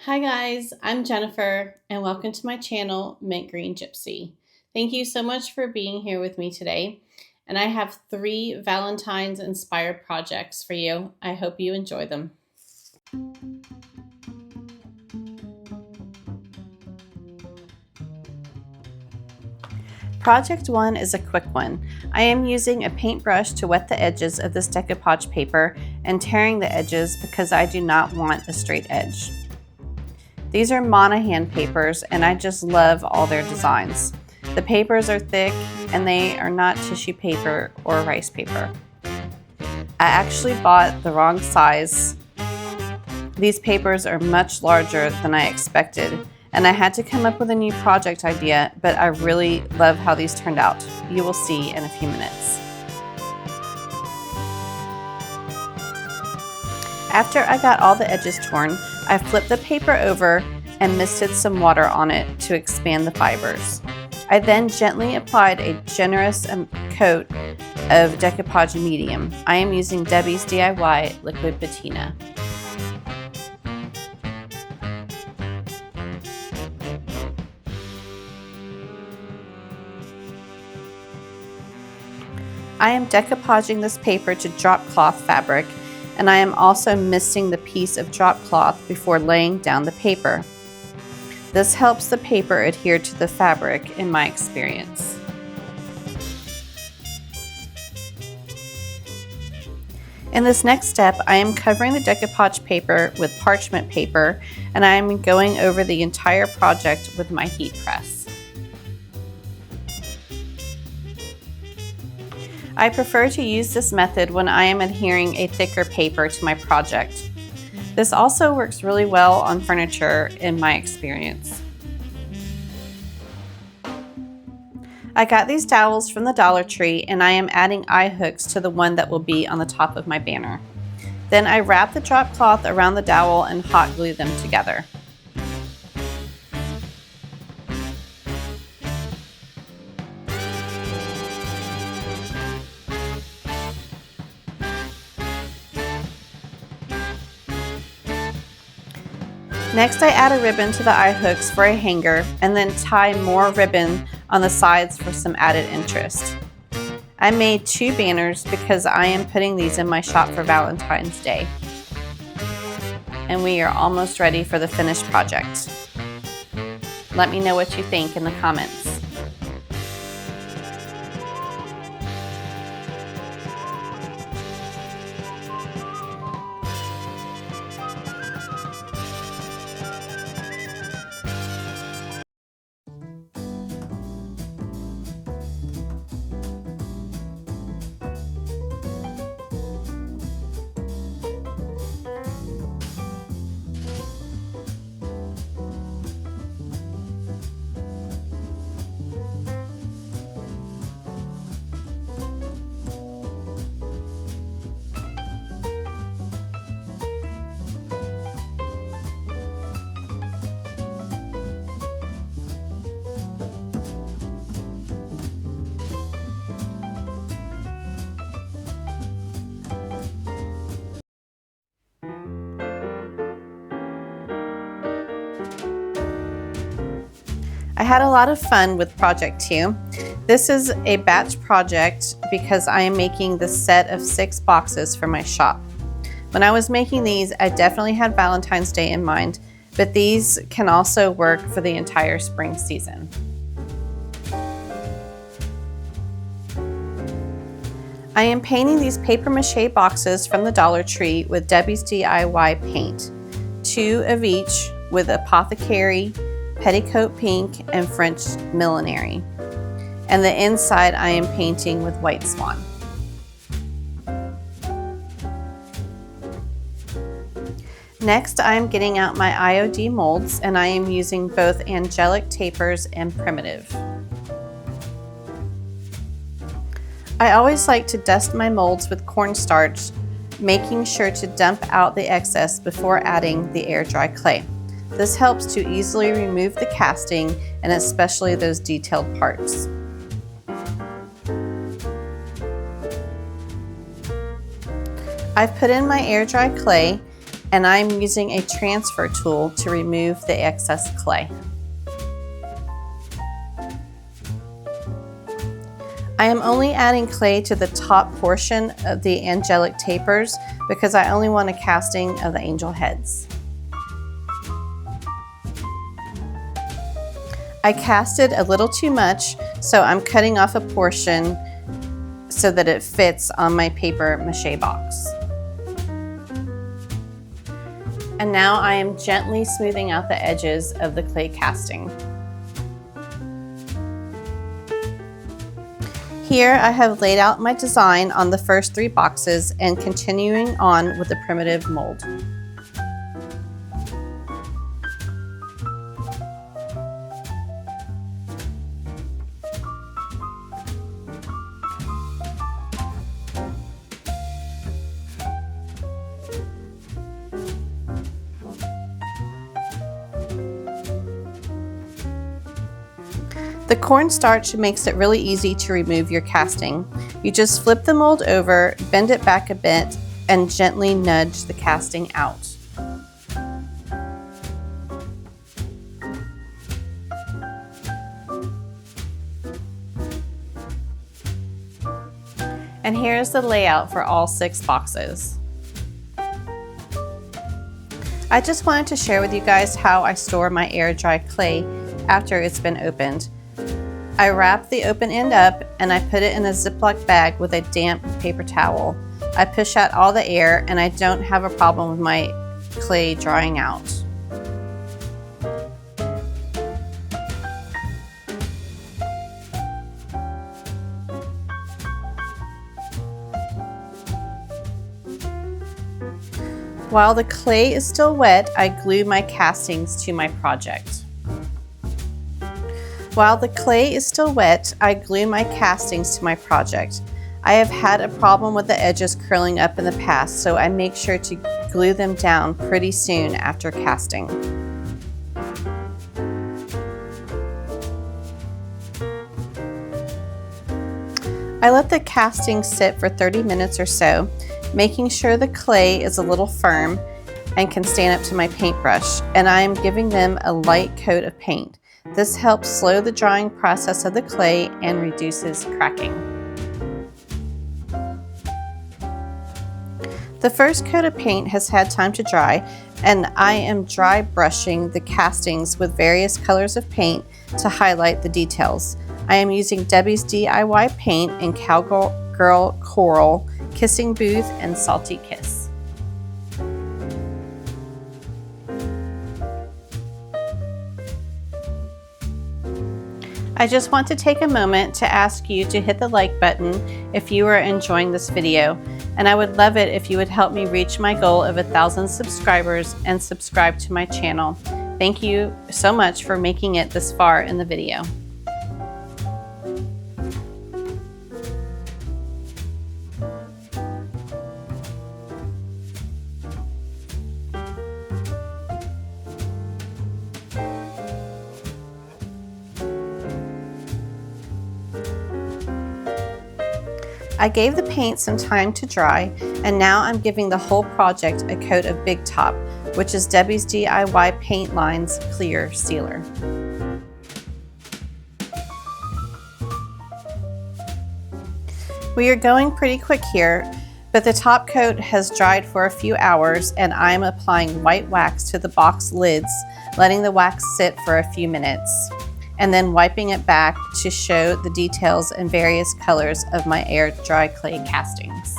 Hi guys, I'm Jennifer and welcome to my channel, Mint Green Gypsy. Thank you so much for being here with me today. And I have 3 Valentine's inspired projects for you. I hope you enjoy them. Project 1 is a quick one. I am using a paintbrush to wet the edges of this decoupage paper and tearing the edges because I do not want a straight edge. These are Monahan papers and I just love all their designs. The papers are thick and they are not tissue paper or rice paper. I actually bought the wrong size. These papers are much larger than I expected and I had to come up with a new project idea, but I really love how these turned out. You will see in a few minutes. After I got all the edges torn, I flipped the paper over and misted some water on it to expand the fibers. I then gently applied a generous coat of decoupage medium. I am using Debi's DIY liquid patina. I am decoupaging this paper to drop cloth fabric, and I am also misting the piece of drop cloth before laying down the paper. This helps the paper adhere to the fabric in my experience. In this next step, I am covering the decoupage paper with parchment paper and I am going over the entire project with my heat press. I prefer to use this method when I am adhering a thicker paper to my project. This also works really well on furniture in my experience. I got these dowels from the Dollar Tree and I am adding eye hooks to the one that will be on the top of my banner. Then I wrap the drop cloth around the dowel and hot glue them together. Next, I add a ribbon to the eye hooks for a hanger and then tie more ribbon on the sides for some added interest. I made 2 banners because I am putting these in my shop for Valentine's Day. And we are almost ready for the finished project. Let me know what you think in the comments. I had a lot of fun with project 2. This is a batch project because I am making the set of 6 boxes for my shop. When I was making these, I definitely had Valentine's Day in mind, but these can also work for the entire spring season. I am painting these paper mache boxes from the Dollar Tree with Debi's DIY paint, 2 of each with Apothecary, Petticoat pink, and French Millinery. And the inside I am painting with white Swan. Next, I am getting out my IOD molds and I am using both Angelic tapers and primitive. I always like to dust my molds with cornstarch, making sure to dump out the excess before adding the air dry clay. This helps to easily remove the casting and especially those detailed parts. I've put in my air dry clay and I'm using a transfer tool to remove the excess clay. I am only adding clay to the top portion of the Angelic tapers because I only want a casting of the angel heads. I casted a little too much, so I'm cutting off a portion so that it fits on my paper mache box. And now I am gently smoothing out the edges of the clay casting. Here I have laid out my design on the first 3 boxes and continuing on with the primitive mold. The cornstarch makes it really easy to remove your casting. You just flip the mold over, bend it back a bit, and gently nudge the casting out. And here's the layout for all 6 boxes. I just wanted to share with you guys how I store my air dry clay after it's been opened. I wrap the open end up and I put it in a Ziploc bag with a damp paper towel. I push out all the air and I don't have a problem with my clay drying out. While the clay is still wet, I glue my castings to my project. While the clay is still wet, I glue my castings to my project. I have had a problem with the edges curling up in the past, so I make sure to glue them down pretty soon after casting. I let the casting sit for 30 minutes or so, making sure the clay is a little firm and can stand up to my paintbrush, and I am giving them a light coat of paint. This helps slow the drying process of the clay and reduces cracking. The first coat of paint has had time to dry, and I am dry brushing the castings with various colors of paint to highlight the details. I am using Debi's DIY paint in Cowgirl Coral, Kissing Booth, and Salty Kiss. I just want to take a moment to ask you to hit the like button if you are enjoying this video, and I would love it if you would help me reach my goal of 1,000 subscribers and subscribe to my channel. Thank you so much for making it this far in the video. I gave the paint some time to dry, and now I'm giving the whole project a coat of Big Top, which is Debi's DIY Paint Line's clear sealer. We are going pretty quick here, but the top coat has dried for a few hours, and I'm applying white wax to the box lids, letting the wax sit for a few minutes, and then wiping it back to show the details and various colors of my air dry clay castings.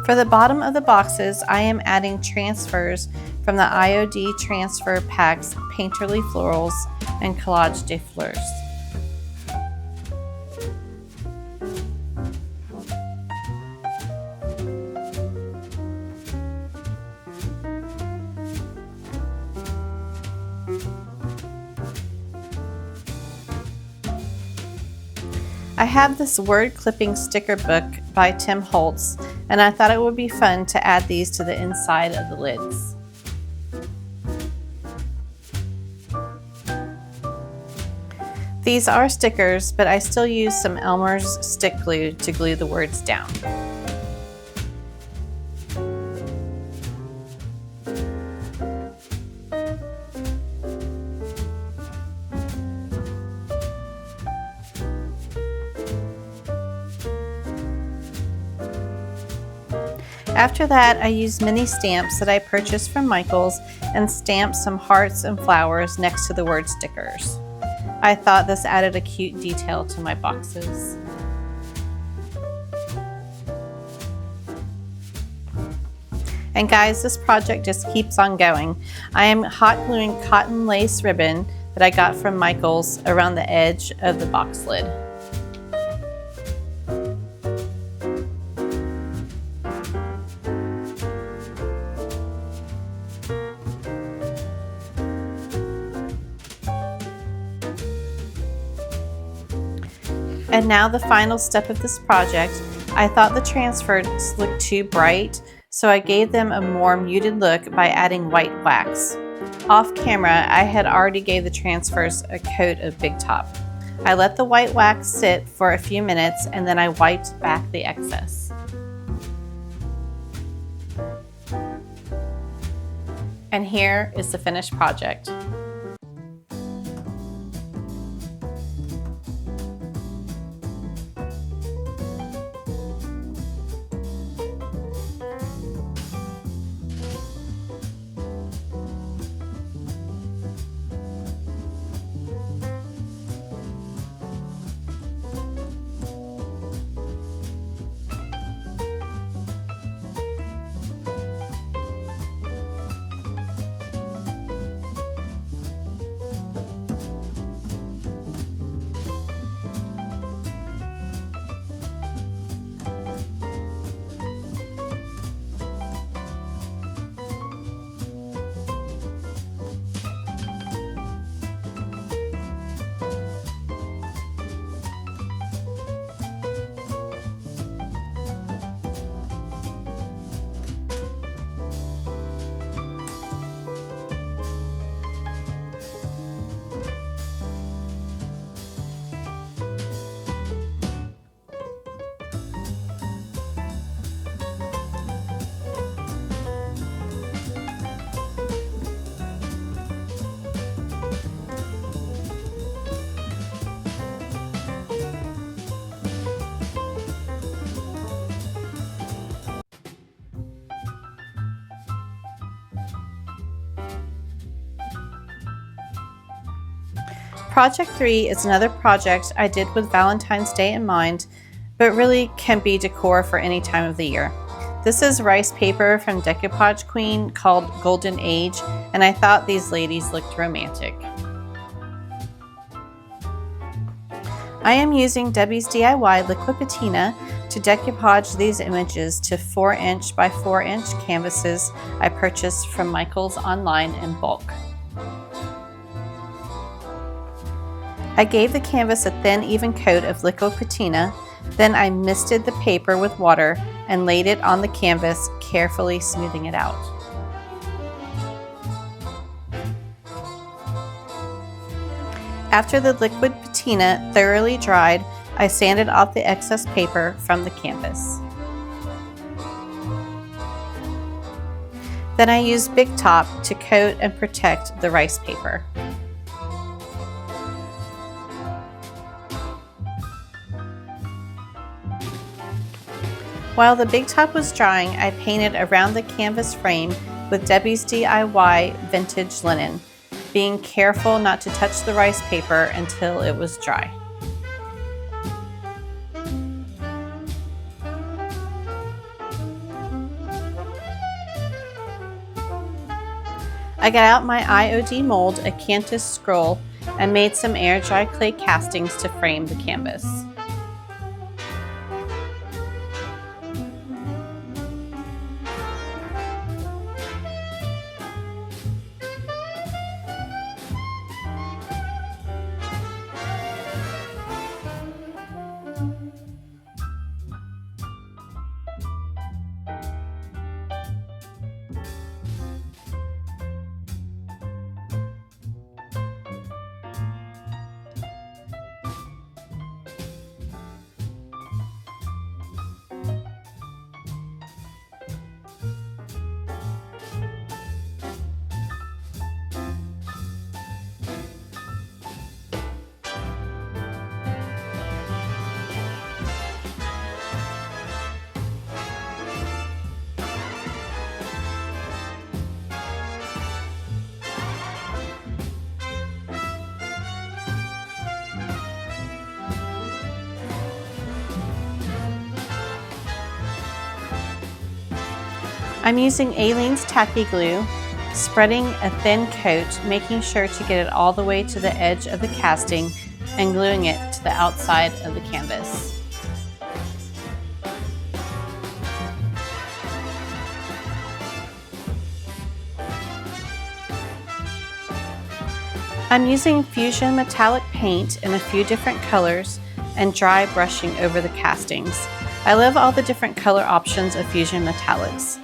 For the bottom of the boxes, I am adding transfers from the IOD transfer packs Painterly Florals and Collage de Fleurs. I have this word clipping sticker book by Tim Holtz, and I thought it would be fun to add these to the inside of the lids. These are stickers, but I still use some Elmer's stick glue to glue the words down. After that, I used mini stamps that I purchased from Michael's and stamped some hearts and flowers next to the word stickers. I thought this added a cute detail to my boxes. And guys, this project just keeps on going. I am hot gluing cotton lace ribbon that I got from Michael's around the edge of the box lid. And now the final step of this project. I thought the transfers looked too bright, so I gave them a more muted look by adding white wax. Off camera, I had already gave the transfers a coat of Big Top. I let the white wax sit for a few minutes and then I wiped back the excess. And here is the finished project. Project 3 is another project I did with Valentine's Day in mind, but really can be decor for any time of the year. This is rice paper from Decoupage Queen called Golden Age, and I thought these ladies looked romantic. I am using Debi's DIY liquid patina to decoupage these images to 4" by 4" canvases I purchased from Michael's online in bulk. I gave the canvas a thin, even coat of liquid patina, then I misted the paper with water and laid it on the canvas, carefully smoothing it out. After the liquid patina thoroughly dried, I sanded off the excess paper from the canvas. Then I used Big Top to coat and protect the rice paper. While the Big Top was drying, I painted around the canvas frame with Debi's DIY vintage linen, being careful not to touch the rice paper until it was dry. I got out my IOD mold, a Cantus scroll, and made some air dry clay castings to frame the canvas. I'm using Aleen's Tacky glue, spreading a thin coat, making sure to get it all the way to the edge of the casting and gluing it to the outside of the canvas. I'm using Fusion metallic paint in a few different colors and dry brushing over the castings. I love all the different color options of Fusion metallics.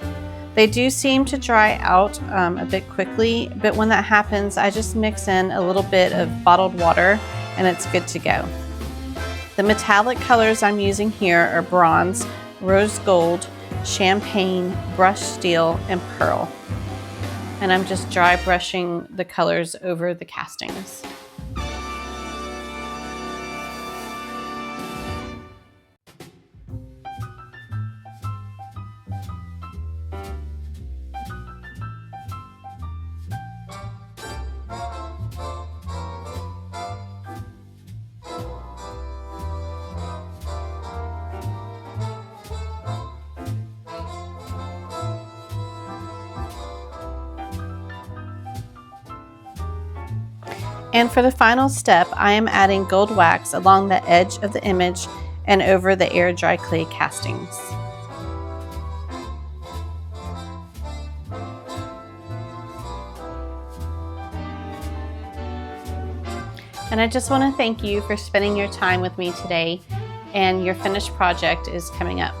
They do seem to dry out a bit quickly, but when that happens, I just mix in a little bit of bottled water and it's good to go. The metallic colors I'm using here are bronze, rose gold, champagne, brushed steel, and pearl. And I'm just dry brushing the colors over the castings. And for the final step, I am adding gold wax along the edge of the image and over the air dry clay castings. And I just want to thank you for spending your time with me today, and your finished project is coming up.